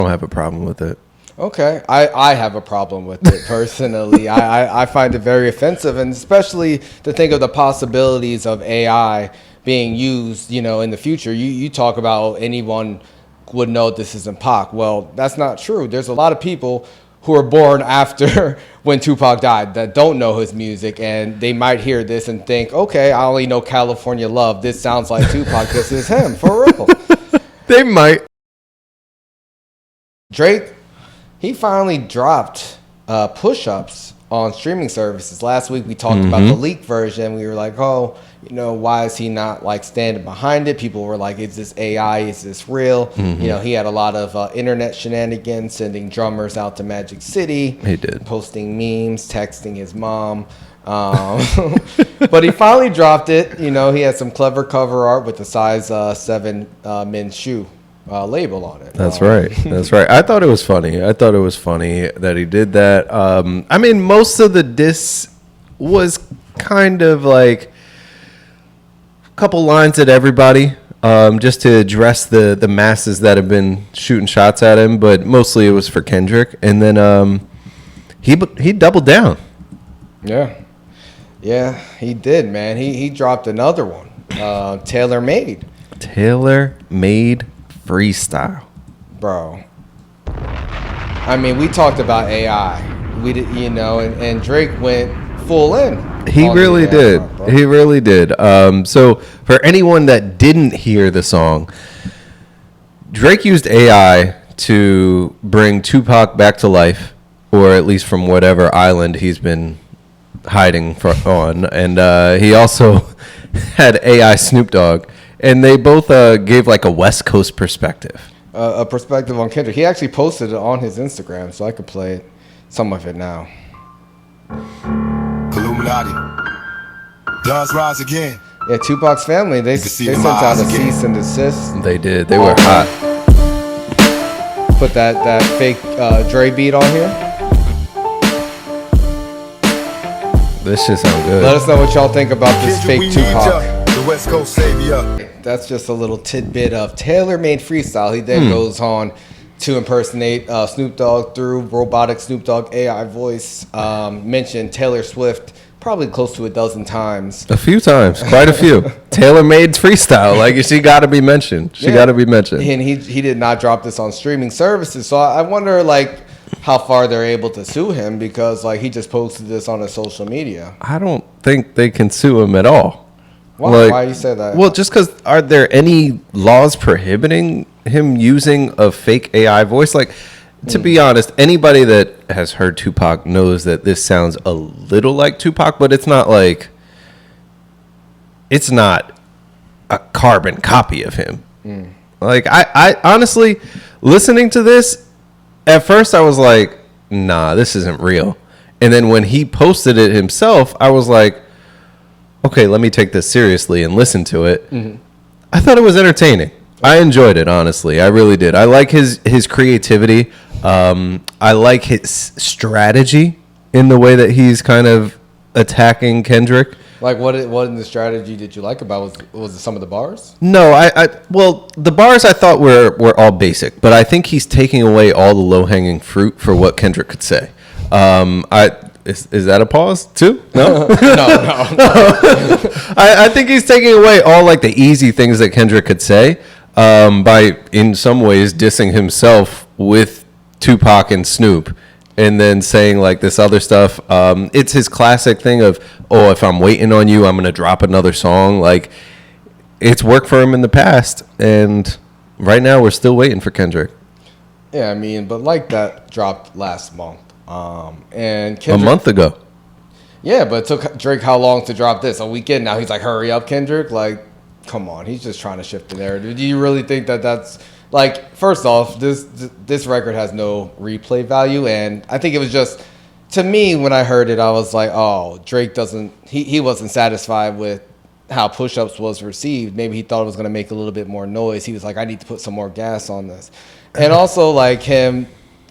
don't have a problem with it. Okay, I have a problem with it personally. I find it very offensive, and especially to think of the possibilities of AI being used, in the future. You talk about anyone would know this isn't Pac. Well, that's not true. There's a lot of people who are born after when Tupac died that don't know his music, and they might hear this and think, okay, I only know California Love. This sounds like Tupac. This is him, for real. They might. Drake, he finally dropped push-ups on streaming services. Last week we talked about the leaked version. We were like, oh, why is he not like standing behind it? People were like, is this AI? Is this real? He had a lot of internet shenanigans, sending drummers out to Magic City. He did. Posting memes, texting his mom. But he finally dropped it. He had some clever cover art with the size 7 men's shoe label on it. That's right. That's right. I thought it was funny. That he did that. I mean, most of the diss was kind of like a couple lines at everybody, just to address the masses that have been shooting shots at him. But mostly it was for Kendrick. And then he doubled down. Yeah, he did, man. He dropped another one. Taylor Made Freestyle. Bro. I mean, we talked about AI. We did, and Drake went full in. He really did. He really did. So for anyone that didn't hear the song, Drake used AI to bring Tupac back to life, or at least from whatever island he's been hiding on. And he also had AI Snoop Dogg. And they both gave like a West Coast perspective. A perspective on Kendrick. He actually posted it on his Instagram, so I could play some of it now. Illuminati. Does rise again. Yeah, Tupac's family, they sent out a cease and desist. They did. They were hot. Put that fake Dre beat on here. This shit sound good. Let us know what y'all think about this fake Tupac. The West Coast savior. That's just a little tidbit of Taylor Made Freestyle. He then goes on to impersonate Snoop Dogg through robotic Snoop Dogg AI voice. Mentioned Taylor Swift probably close to a dozen times. A few times, quite a few. Taylor Made Freestyle, like she got to be mentioned. Got to be mentioned. And he did not drop this on streaming services. So I wonder how far they're able to sue him, because he just posted this on his social media. I don't think they can sue him at all. Why you say that? Well, just because, are there any laws prohibiting him using a fake AI voice? To be honest, anybody that has heard Tupac knows that this sounds a little like Tupac, but it's not a carbon copy of him. I honestly, listening to this, at first I was like, nah, this isn't real. And then when he posted it himself, I was like, okay, let me take this seriously and listen to it. I thought it was entertaining. I enjoyed it, honestly. I really did. I like his creativity. I like his strategy in the way that he's kind of attacking Kendrick. What in the strategy did you like about? Was it some of the bars? No, well, the bars I thought were all basic, but I think he's taking away all the low-hanging fruit for what Kendrick could say. Is that a pause too? No? No. I think he's taking away all the easy things that Kendrick could say, by in some ways dissing himself with Tupac and Snoop, and then saying this other stuff. It's his classic thing of, oh, if I'm waiting on you, I'm gonna drop another song. It's worked for him in the past, and right now we're still waiting for Kendrick. Yeah, I mean, but that dropped last month. And Kendrick, a month ago. Yeah, but it took Drake how long to drop this? A weekend. Now he's like, hurry up, Kendrick. Come on, he's just trying to shift the narrative. Do you really think that's first off, this record has no replay value, and I think it was just, to me, when I heard it, I was like, oh, Drake he wasn't satisfied with how Push-Ups was received. Maybe he thought it was going to make a little bit more noise. He was like, I need to put some more gas on this. And also him,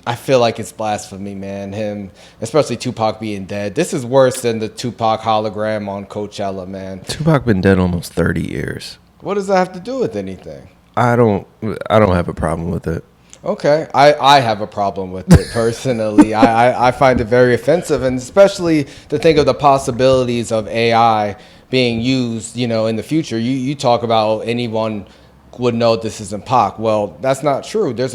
I feel like it's blasphemy, man. Him, especially Tupac being dead. This is worse than the Tupac hologram on Coachella, man. Tupac been dead almost 30 years. What does that have to do with anything? I don't have a problem with it. Okay, I have a problem with it personally. I find it very offensive, and especially to think of the possibilities of AI being used, in the future. You talk about anyone would know this isn't Pac. Well, that's not true. There's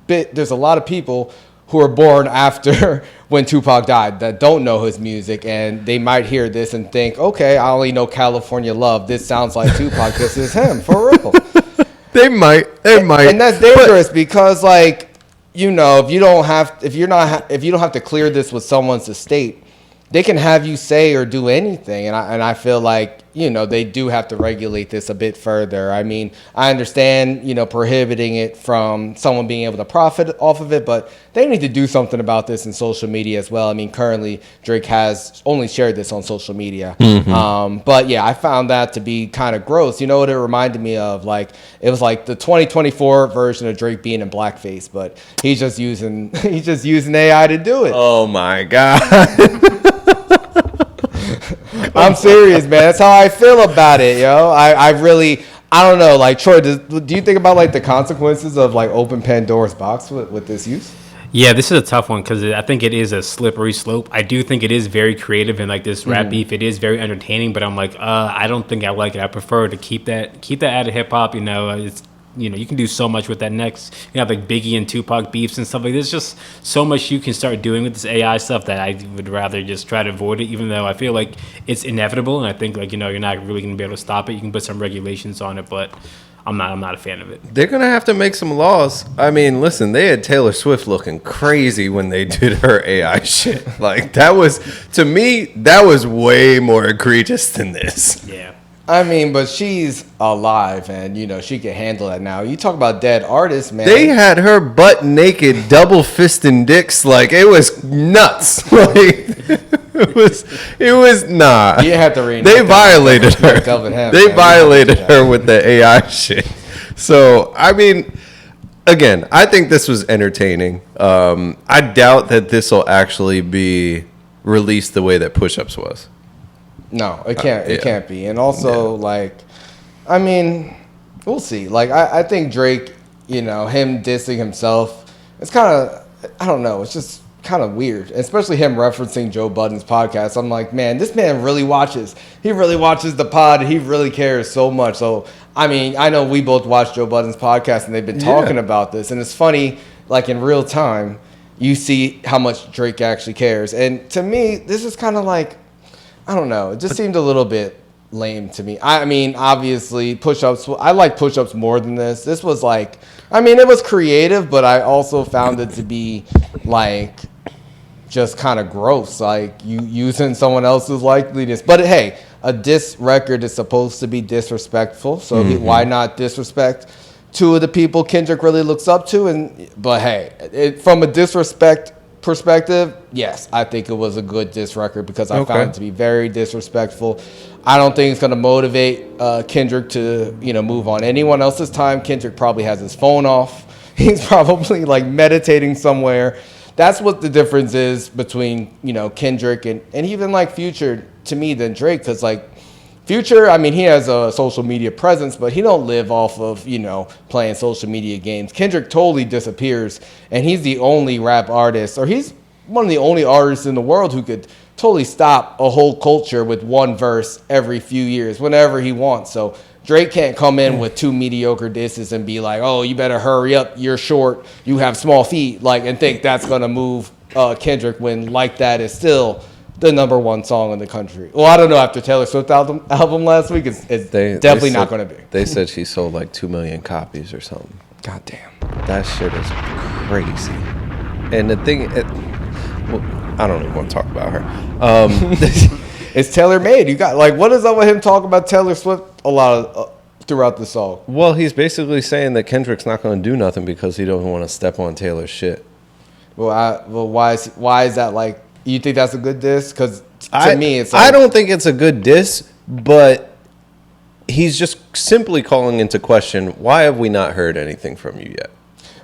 there's a lot of people who were born after when Tupac died that don't know his music, and they might hear this and think, okay, I only know California Love. This sounds like Tupac. This is him for real. They might, and that's dangerous because, like, if you don't have to clear this with someone's estate, they can have you say or do anything, and I feel like they do have to regulate this a bit further. I mean, I understand prohibiting it from someone being able to profit off of it, but they need to do something about this in social media as well. I mean, currently Drake has only shared this on social media, but yeah, I found that to be kind of gross. You know what it reminded me of? Like, it was like the 2024 version of Drake being in blackface, but he's just using AI to do it. Oh my god. I'm serious, man. That's how I feel about it, yo. I don't know. Like, Troy, do you think about, like, the consequences of, like, open Pandora's box with this use? Yeah, this is a tough one because I think it is a slippery slope. I do think it is very creative and, like, this rap beef, it is very entertaining. But I'm like, I don't think I like it. I prefer to keep that out of hip hop. It's you can do so much with that next. You have like Biggie and Tupac beefs and stuff like this. There's just so much you can start doing with this AI stuff that I would rather just try to avoid it, even though I feel like it's inevitable. And I think, like, you're not really going to be able to stop it. You can put some regulations on it, but I'm not a fan of it. They're going to have to make some laws. I mean, listen, they had Taylor Swift looking crazy when they did her AI shit. Like, to me, that was way more egregious than this. Yeah. I mean, but she's alive, and she can handle that now. You talk about dead artists, man. They had her butt naked, double fisting dicks. Like, it was nuts. Like, it was nah. You have to read. They violated her. They violated her with the AI shit. So, I mean, again, I think this was entertaining. I doubt that this will actually be released the way that Push Ups was. No, it can't. It can't be. And also, like, I mean, we'll see. Like, I think Drake, him dissing himself, it's kind of, I don't know. It's just kind of weird, especially him referencing Joe Budden's podcast. I'm like, man, this man really watches. He really watches the pod. He really cares so much. So, I mean, I know we both watch Joe Budden's podcast, and they've been talking about this. And it's funny, like, in real time, you see how much Drake actually cares. And to me, this is kind of like, I don't know. It just seemed a little bit lame to me. I mean, obviously, push-ups. I like push-ups more than this. This was like, I mean, it was creative, but I also found it to be like just kind of gross. Like, you using someone else's likeliness. But hey, a diss record is supposed to be disrespectful. So why not disrespect two of the people Kendrick really looks up to? But hey, from a disrespect perspective, yes, I think it was a good diss record because I found it to be very disrespectful. I don't think it's going to motivate Kendrick to move on anyone else's time. Kendrick probably has his phone off. He's probably like meditating somewhere. That's what the difference is between Kendrick and even like Future to me than Drake, because like Future, I mean, he has a social media presence, but he don't live off of, playing social media games. Kendrick totally disappears, and he's the only rap artist, or he's one of the only artists in the world who could totally stop a whole culture with one verse every few years, whenever he wants. So Drake can't come in with two mediocre disses and be like, oh, you better hurry up, you're short, you have small feet, like, and think that's going to move Kendrick when Like That is still the number one song in the country. Well, I don't know. After Taylor Swift album last week, it's definitely not going to be. They said she sold like 2 million copies or something. God damn. That shit is crazy. And the thing, well, I don't even want to talk about her. It's Taylor Made. You got like, what is up with him talking about Taylor Swift a lot of throughout the song? Well, he's basically saying that Kendrick's not going to do nothing because he doesn't want to step on Taylor's shit. Well, why is that like? You think that's a good diss? Because to me, it's like, I don't think it's a good diss, but he's just simply calling into question, why have we not heard anything from you yet?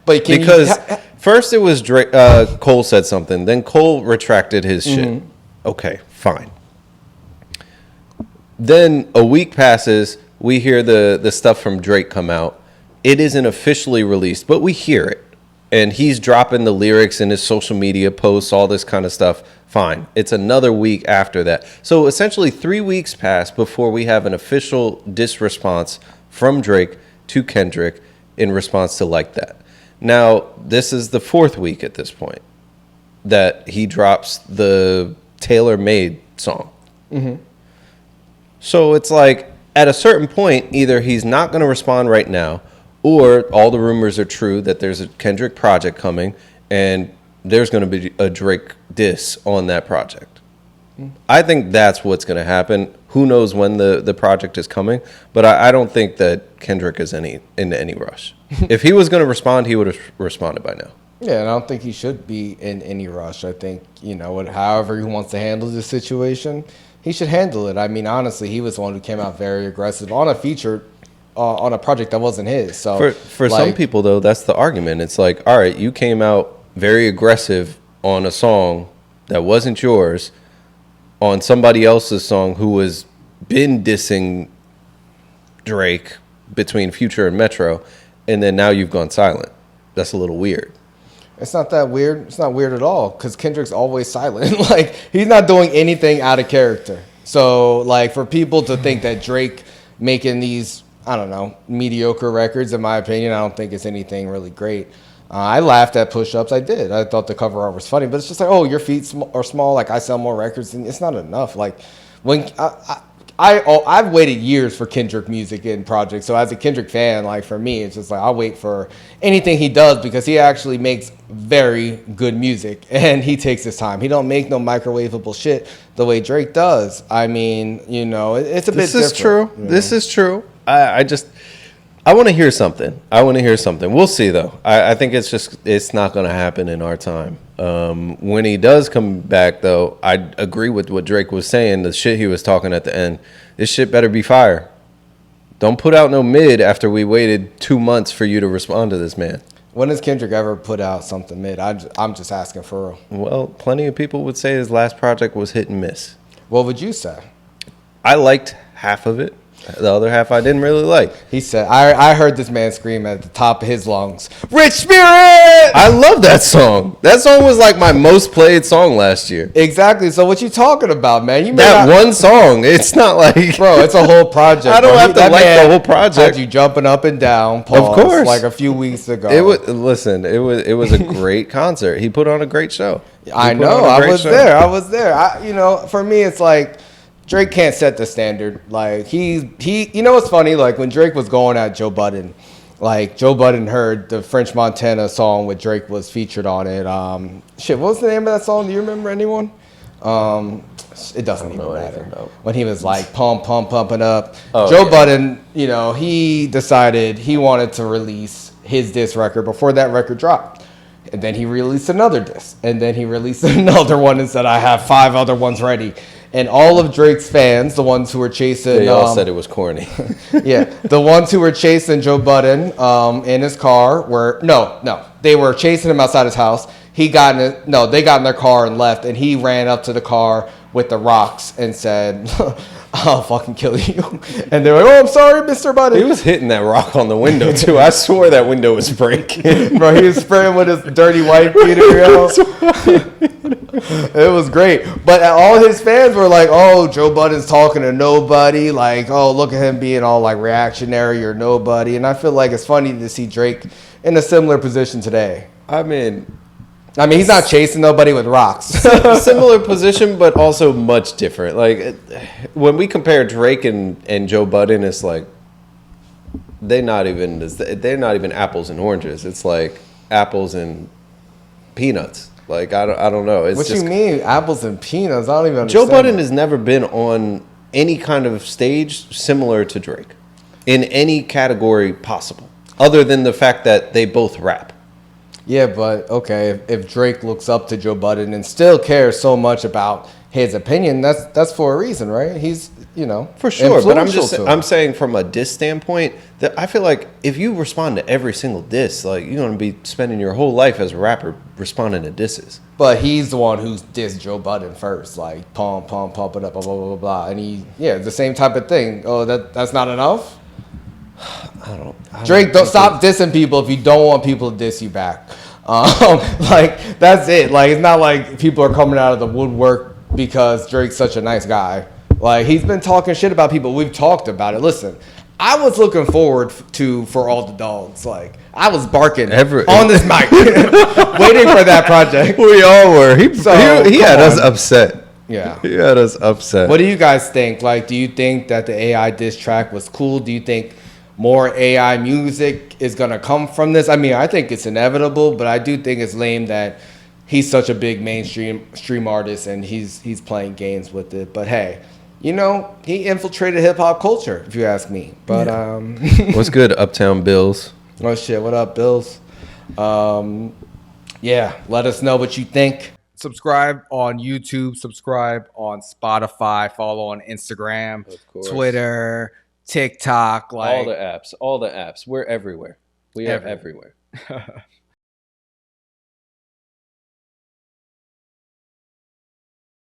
But because first it was Drake, Cole said something, then Cole retracted his shit. Okay, fine. Then a week passes, we hear the stuff from Drake come out. It isn't officially released, but we hear it. and he's dropping the lyrics in his social media posts, all this kind of stuff, fine. It's another week after that. So essentially 3 weeks pass before we have an official diss response from Drake to Kendrick in response to Like That. Now, this is the 4th week at this point that he drops the Taylor Made song. So it's like, at a certain point, either he's not going to respond right now, or all the rumors are true that there's a Kendrick project coming and there's going to be a Drake diss on that project. I think that's what's going to happen. Who knows when the project is coming, but I don't think that Kendrick is in any rush. If he was going to respond, he would have responded by now. Yeah, and I don't think he should be in any rush. I think, however he wants to handle this situation, he should handle it. I mean, honestly, he was the one who came out very aggressive on a feature, on a project that wasn't his. So for some people, though, that's the argument. It's like, all right, you came out very aggressive on a song that wasn't yours, on somebody else's song who has been dissing Drake between Future and Metro, and then now you've gone silent. That's a little weird. It's not that weird. It's not weird at all because Kendrick's always silent. Like, he's not doing anything out of character. So, like, for people to think that Drake making these, I don't know, mediocre records, in my opinion, I don't think it's anything really great. I laughed at Push-Ups. I did. I thought the cover art was funny. But it's just like, oh, your feet are small. Like, I sell more records. And it's not enough. Like, when I've waited years for Kendrick music and projects. So as a Kendrick fan, like for me, it's just like I'll wait for anything he does because he actually makes very good music and he takes his time. He don't make no microwavable shit the way Drake does. I mean, it's a bit different. This is true. This is true. I want to hear something. We'll see, though. I think it's not going to happen in our time. When he does come back, though, I agree with what Drake was saying. The shit he was talking at the end. This shit better be fire. Don't put out no mid after we waited 2 months for you to respond to this man. When has Kendrick ever put out something mid? I'm just asking for real. Well, plenty of people would say his last project was hit and miss. What would you say? I liked half of it. The other half I didn't really like. He said, I heard this man scream at the top of his lungs, "Rich Spirit!" I love that song. That song was like my most played song last year. Exactly. So what you talking about, man? One song. It's not like... Bro, it's a whole project. I don't have to like the whole project. Had you jumping up and down, pause, of course, like a few weeks ago. It was a great concert. He put on a great show. I know. I was there. For me, it's like... Drake can't set the standard. Like he what's funny? Like when Drake was going at Joe Budden, like Joe Budden heard the French Montana song with Drake was featured on it. What was the name of that song? Do you remember anyone? It doesn't even matter. When he was like pumping up. Joe Budden, he decided he wanted to release his diss record before that record dropped. And then he released another diss. And then he released another one and said, I have 5 other ones ready. And all of Drake's fans, the ones who were chasing... They all said it was corny. Yeah. The ones who were chasing Joe Budden in his car were... No. They were chasing him outside his house. They got in their car and left. And he ran up to the car with the rocks and said... I'll fucking kill you. And they're like, oh, I'm sorry, Mr. Budden. He was hitting that rock on the window, too. I swore that window was breaking. Bro, he was spraying with his dirty white beater, It was great. But all his fans were like, oh, Joe Budden's talking to nobody. Like, oh, look at him being all like reactionary or nobody. And I feel like it's funny to see Drake in a similar position today. I mean, he's not chasing nobody with rocks. Similar position, but also much different. Like, when we compare Drake and Joe Budden, it's like they're not even apples and oranges. It's like apples and peanuts. Like, I don't know. It's what just, you mean, apples and peanuts? I don't even understand. Joe Budden has never been on any kind of stage similar to Drake in any category possible, other than the fact that they both rap. Yeah, but okay, if Drake looks up to Joe Budden and still cares so much about his opinion, that's for a reason, right? He's, for sure. But I'm saying from a diss standpoint that I feel like if you respond to every single diss, like you're gonna be spending your whole life as a rapper responding to disses. But he's the one who's dissed Joe Budden first, like pump it up, blah blah blah blah, and the same type of thing. Oh, that's not enough. Drake, don't stop dissing people if you don't want people to diss you back. Like that's it. Like it's not like people are coming out of the woodwork because Drake's such a nice guy. Like he's been talking shit about people. We've talked about it. Listen, I was looking forward to For All the Dogs. Like I was barking on this mic, waiting for that project. We all were. He had us upset. Yeah, he had us upset. What do you guys think? Like, do you think that the AI diss track was cool? Do you think more AI music is gonna come from this? I mean, I think it's inevitable, but I do think it's lame that he's such a big mainstream artist and he's playing games with it. But hey, you know, he infiltrated hip hop culture, if you ask me. But what's good, Uptown Bills? Oh shit, what up, Bills? Yeah, let us know what you think. Subscribe on YouTube, subscribe on Spotify, follow on Instagram, Twitter, TikTok, like all the apps. We're everywhere. We are everywhere.